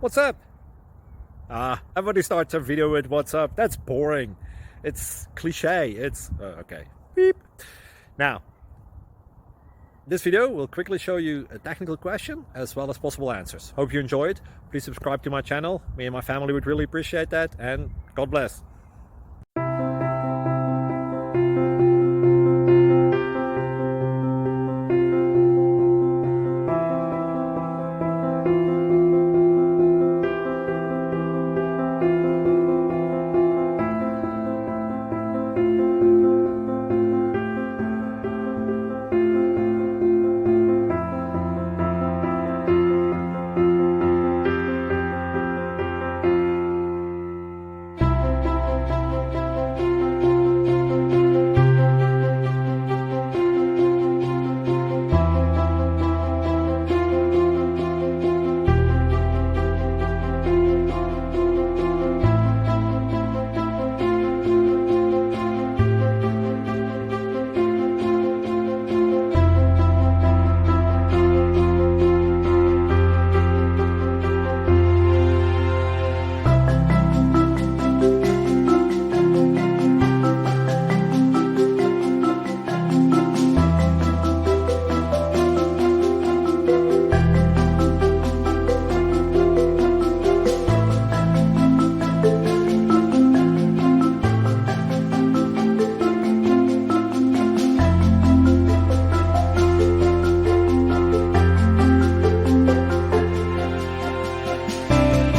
What's up? Everybody starts a video with what's up. That's boring. It's cliche. It's okay. Beep. Now, this video will quickly show you a technical question as well as possible answers. Hope you enjoyed. Please subscribe to my channel. Me and my family would really appreciate that, and God bless.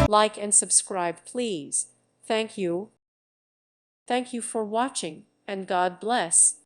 Like and subscribe, please. Thank you. Thank you for watching, and God bless.